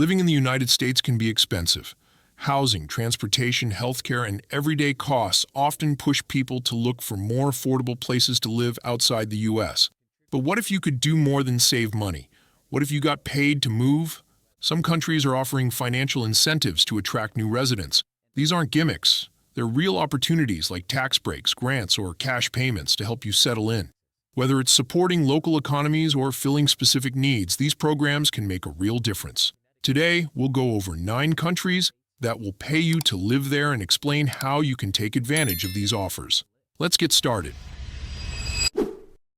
Living in the United States can be expensive. Housing, transportation, healthcare, and everyday costs often push people to look for more affordable places to live outside the U.S. But what if you could do more than save money? What if you got paid to move? Some countries are offering financial incentives to attract new residents. These aren't gimmicks. They're real opportunities like tax breaks, grants, or cash payments to help you settle in. Whether it's supporting local economies or filling specific needs, these programs can make a real difference. Today, we'll go over 9 countries that will pay you to live there and explain how you can take advantage of these offers. Let's get started.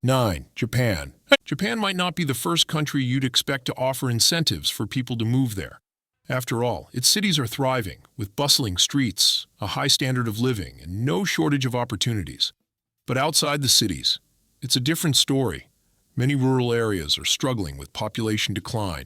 9. Japan. Japan might not be the first country you'd expect to offer incentives for people to move there. After all, its cities are thriving, with bustling streets, a high standard of living, and no shortage of opportunities. But outside the cities, it's a different story. Many rural areas are struggling with population decline,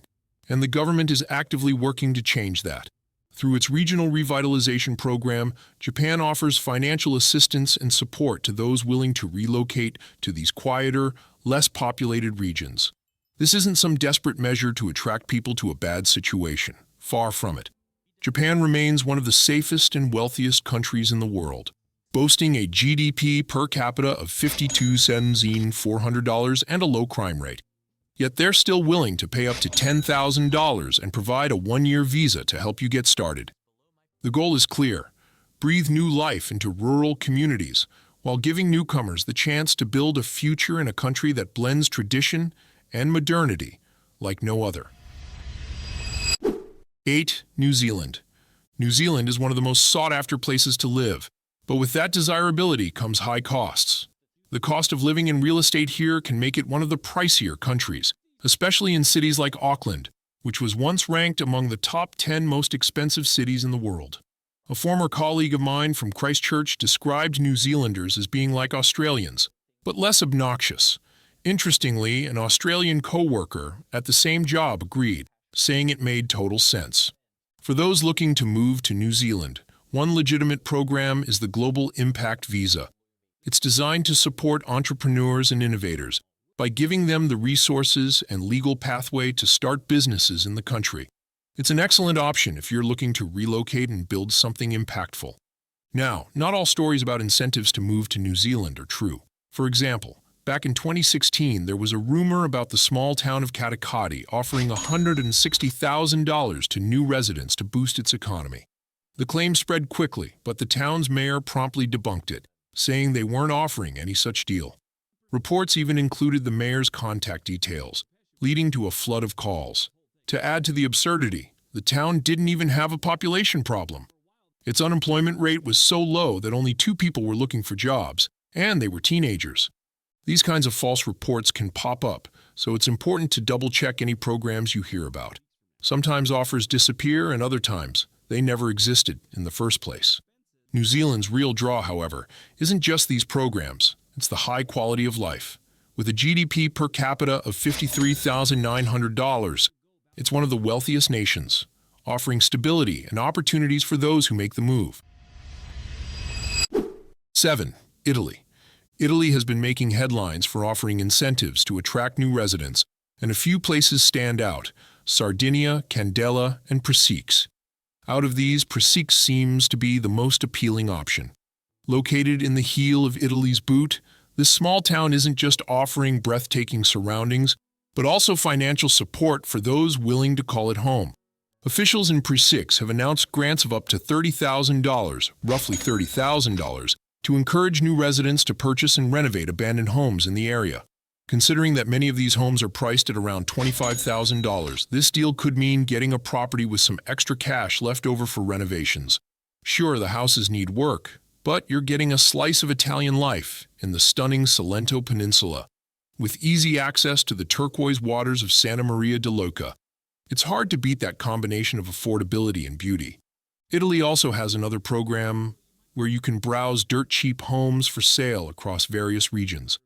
and the government is actively working to change that. Through its regional revitalization program, Japan offers financial assistance and support to those willing to relocate to these quieter, less populated regions. This isn't some desperate measure to attract people to a bad situation. Far from it. Japan remains one of the safest and wealthiest countries in the world, boasting a GDP per capita of $52,400 and a low crime rate. Yet they're still willing to pay up to $10,000 and provide a 1-year visa to help you get started. The goal is clear: breathe new life into rural communities while giving newcomers the chance to build a future in a country that blends tradition and modernity like no other. 8. New Zealand. New Zealand is one of the most sought-after places to live, but with that desirability comes high costs. The cost of living in real estate here can make it one of the pricier countries, especially in cities like Auckland, which was once ranked among the top 10 most expensive cities in the world. A former colleague of mine from Christchurch described New Zealanders as being like Australians, but less obnoxious. Interestingly, an Australian co-worker at the same job agreed, saying it made total sense. For those looking to move to New Zealand, one legitimate program is the Global Impact Visa. It's designed to support entrepreneurs and innovators by giving them the resources and legal pathway to start businesses in the country. It's an excellent option if you're looking to relocate and build something impactful. Now, not all stories about incentives to move to New Zealand are true. For example, back in 2016, there was a rumor about the small town of Katikati offering $160,000 to new residents to boost its economy. The claim spread quickly, but the town's mayor promptly debunked it, saying they weren't offering any such deal. Reports even included the mayor's contact details, leading to a flood of calls. To add to the absurdity, the town didn't even have a population problem. Its unemployment rate was so low that only 2 people were looking for jobs, and they were teenagers. These kinds of false reports can pop up, so it's important to double-check any programs you hear about. Sometimes offers disappear, and other times they never existed in the first place. New Zealand's real draw, however, isn't just these programs, it's the high quality of life. With a GDP per capita of $53,900, it's one of the wealthiest nations, offering stability and opportunities for those who make the move. 7. Italy. Italy has been making headlines for offering incentives to attract new residents, and a few places stand out: Sardinia, Candela, and Prosecco. Out of these, Prosecco seems to be the most appealing option. Located in the heel of Italy's boot, this small town isn't just offering breathtaking surroundings, but also financial support for those willing to call it home. Officials in Prosecco have announced grants of up to $30,000, roughly $30,000, to encourage new residents to purchase and renovate abandoned homes in the area. Considering that many of these homes are priced at around $25,000, this deal could mean getting a property with some extra cash left over for renovations. Sure, the houses need work, but you're getting a slice of Italian life in the stunning Salento Peninsula, with easy access to the turquoise waters of Santa Maria de Loca. It's hard to beat that combination of affordability and beauty. Italy also has another program where you can browse dirt-cheap homes for sale across various regions.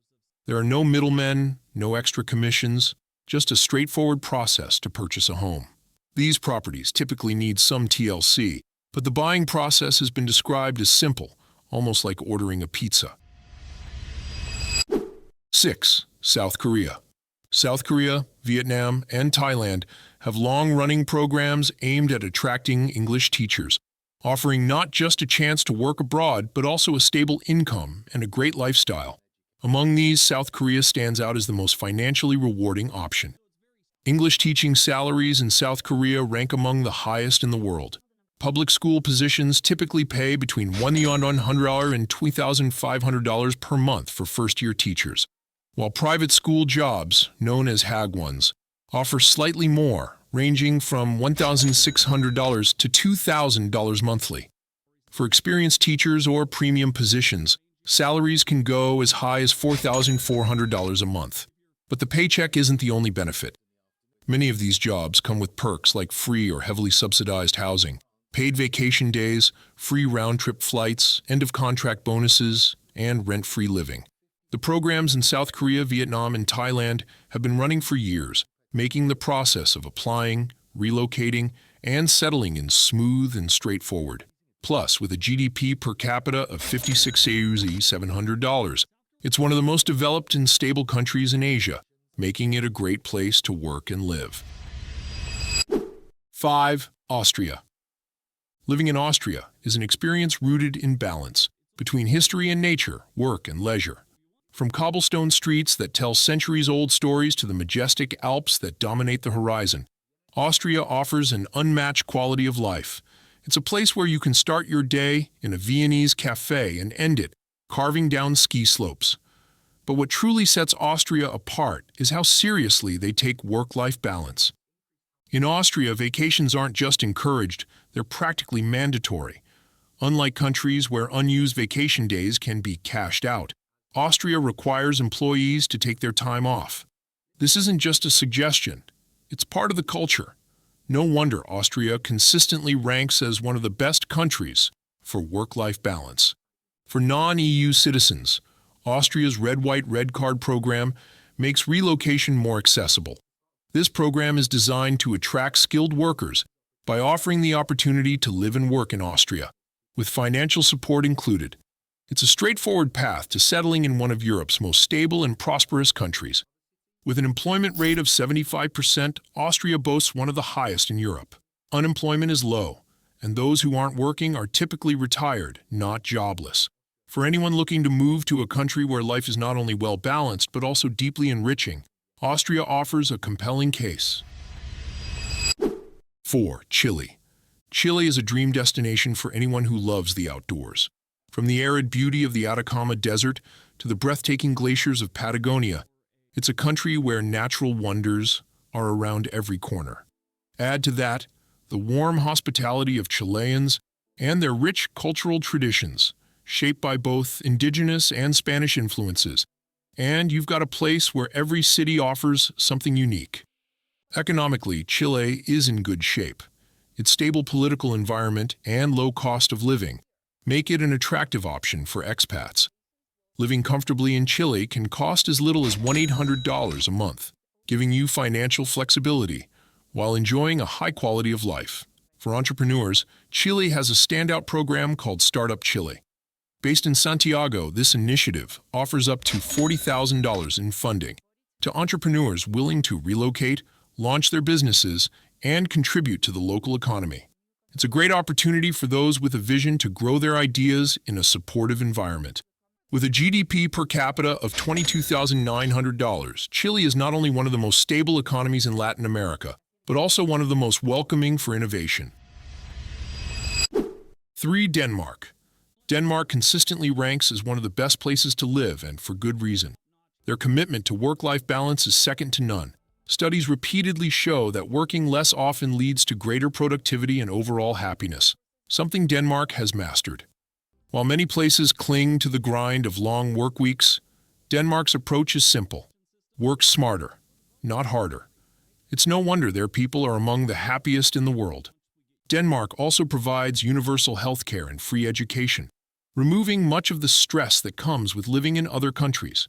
There are no middlemen, no extra commissions, just a straightforward process to purchase a home. These properties typically need some TLC, but the buying process has been described as simple, almost like ordering a pizza. 6. South Korea. South Korea, Vietnam, and Thailand have long-running programs aimed at attracting English teachers, offering not just a chance to work abroad, but also a stable income and a great lifestyle. Among these, South Korea stands out as the most financially rewarding option. English teaching salaries in South Korea rank among the highest in the world. Public school positions typically pay between $1,100 and $2,500 per month for first-year teachers, while private school jobs, known as Hagwons, offer slightly more, ranging from $1,600 to $2,000 monthly. For experienced teachers or premium positions, salaries can go as high as $4,400 a month. But the paycheck isn't the only benefit. Many of these jobs come with perks like free or heavily subsidized housing, paid vacation days, free round-trip flights, end-of-contract bonuses, and rent-free living. The programs in South Korea, Vietnam, and Thailand have been running for years, making the process of applying, relocating, and settling in smooth and straightforward. Plus, with a GDP per capita of 56 $700, it's one of the most developed and stable countries in Asia, making it a great place to work and live. 5. Austria. Living in Austria is an experience rooted in balance between history and nature, work and leisure. From cobblestone streets that tell centuries-old stories to the majestic Alps that dominate the horizon, Austria offers an unmatched quality of life. It's a place where you can start your day in a Viennese cafe and end it carving down ski slopes. But what truly sets Austria apart is how seriously they take work-life balance. In Austria, vacations aren't just encouraged, they're practically mandatory. Unlike countries where unused vacation days can be cashed out, Austria requires employees to take their time off. This isn't just a suggestion, it's part of the culture. No wonder Austria consistently ranks as one of the best countries for work-life balance. For non-EU citizens, Austria's Red White Red Card program makes relocation more accessible. This program is designed to attract skilled workers by offering the opportunity to live and work in Austria, with financial support included. It's a straightforward path to settling in one of Europe's most stable and prosperous countries. With an employment rate of 75%, Austria boasts one of the highest in Europe. Unemployment is low, and those who aren't working are typically retired, not jobless. For anyone looking to move to a country where life is not only well-balanced but also deeply enriching, Austria offers a compelling case. 4. Chile. Chile is a dream destination for anyone who loves the outdoors. From the arid beauty of the Atacama Desert to the breathtaking glaciers of Patagonia, it's a country where natural wonders are around every corner. Add to that the warm hospitality of Chileans and their rich cultural traditions, shaped by both indigenous and Spanish influences, and you've got a place where every city offers something unique. Economically, Chile is in good shape. Its stable political environment and low cost of living make it an attractive option for expats. Living comfortably in Chile can cost as little as $1,800 a month, giving you financial flexibility while enjoying a high quality of life. For entrepreneurs, Chile has a standout program called Startup Chile. Based in Santiago, this initiative offers up to $40,000 in funding to entrepreneurs willing to relocate, launch their businesses, and contribute to the local economy. It's a great opportunity for those with a vision to grow their ideas in a supportive environment. With a GDP per capita of $22,900, Chile is not only one of the most stable economies in Latin America, but also one of the most welcoming for innovation. 3. Denmark. Denmark consistently ranks as one of the best places to live, and for good reason. Their commitment to work-life balance is second to none. Studies repeatedly show that working less often leads to greater productivity and overall happiness, something Denmark has mastered. While many places cling to the grind of long work weeks, Denmark's approach is simple. Work smarter, not harder. It's no wonder their people are among the happiest in the world. Denmark also provides universal health care and free education, removing much of the stress that comes with living in other countries.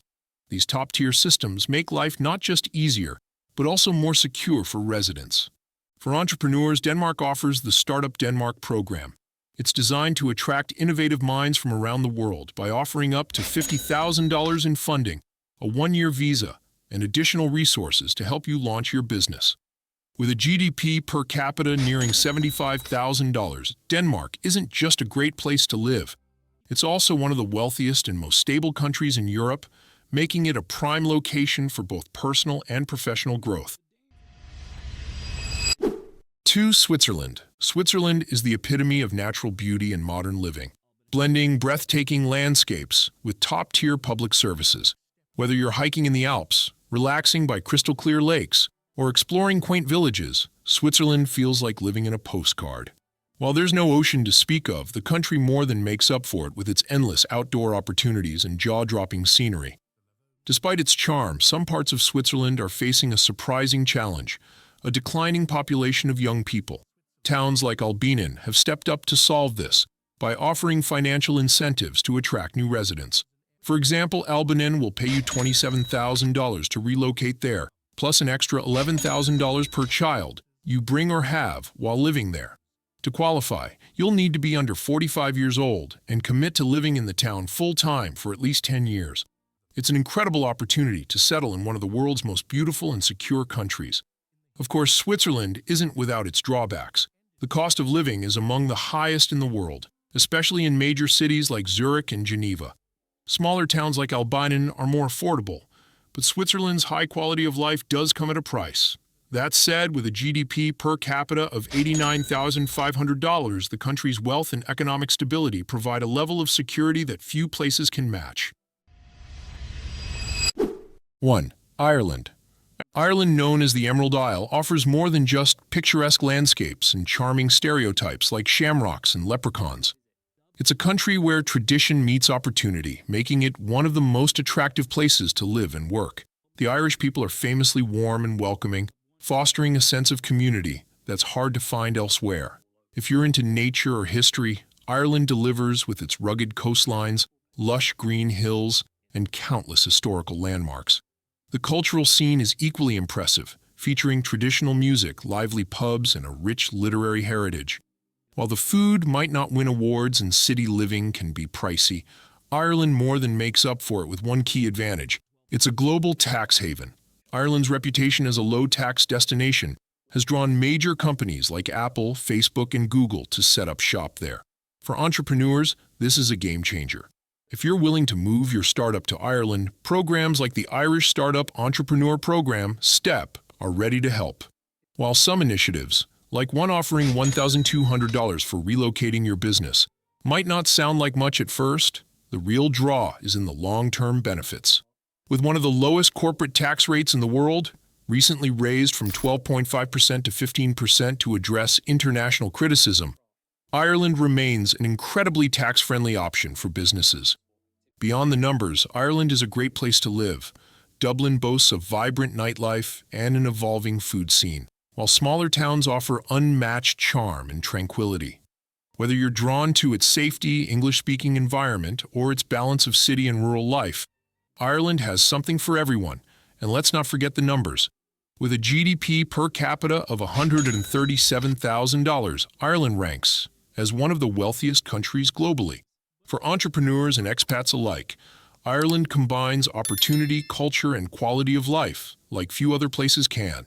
These top-tier systems make life not just easier, but also more secure for residents. For entrepreneurs, Denmark offers the Startup Denmark program. It's designed to attract innovative minds from around the world by offering up to $50,000 in funding, a one-year visa, and additional resources to help you launch your business. With a GDP per capita nearing $75,000, Denmark isn't just a great place to live. It's also one of the wealthiest and most stable countries in Europe, making it a prime location for both personal and professional growth. 2. Switzerland. Switzerland is the epitome of natural beauty and modern living, blending breathtaking landscapes with top-tier public services. Whether you're hiking in the Alps, relaxing by crystal-clear lakes, or exploring quaint villages, Switzerland feels like living in a postcard. While there's no ocean to speak of, the country more than makes up for it with its endless outdoor opportunities and jaw-dropping scenery. Despite its charm, some parts of Switzerland are facing a surprising challenge: a declining population of young people. Towns like Albinen have stepped up to solve this by offering financial incentives to attract new residents. For example, Albinen will pay you $27,000 to relocate there, plus an extra $11,000 per child you bring or have while living there. To qualify, you'll need to be under 45 years old and commit to living in the town full-time for at least 10 years. It's an incredible opportunity to settle in one of the world's most beautiful and secure countries. Of course, Switzerland isn't without its drawbacks. The cost of living is among the highest in the world, especially in major cities like Zurich and Geneva. Smaller towns like Albinen are more affordable, but Switzerland's high quality of life does come at a price. That said, with a GDP per capita of $89,500, the country's wealth and economic stability provide a level of security that few places can match. 1. Ireland. Ireland, known as the Emerald Isle, offers more than just picturesque landscapes and charming stereotypes like shamrocks and leprechauns. It's a country where tradition meets opportunity, making it one of the most attractive places to live and work. The Irish people are famously warm and welcoming, fostering a sense of community that's hard to find elsewhere. If you're into nature or history, Ireland delivers with its rugged coastlines, lush green hills, and countless historical landmarks. The cultural scene is equally impressive, featuring traditional music, lively pubs, and a rich literary heritage. While the food might not win awards and city living can be pricey, Ireland more than makes up for it with one key advantage: it's a global tax haven. Ireland's reputation as a low-tax destination has drawn major companies like Apple, Facebook, and Google to set up shop there. For entrepreneurs, this is a game-changer. If you're willing to move your startup to Ireland, programs like the Irish Startup Entrepreneur Program, STEP, are ready to help. While some initiatives, like one offering $1,200 for relocating your business, might not sound like much at first, the real draw is in the long-term benefits. With one of the lowest corporate tax rates in the world, recently raised from 12.5% to 15% to address international criticism, Ireland remains an incredibly tax-friendly option for businesses. Beyond the numbers, Ireland is a great place to live. Dublin boasts a vibrant nightlife and an evolving food scene, while smaller towns offer unmatched charm and tranquility. Whether you're drawn to its safety, English-speaking environment, or its balance of city and rural life, Ireland has something for everyone. And let's not forget the numbers. With a GDP per capita of $137,000, Ireland ranks as one of the wealthiest countries globally. For entrepreneurs and expats alike, Ireland combines opportunity, culture, and quality of life like few other places can.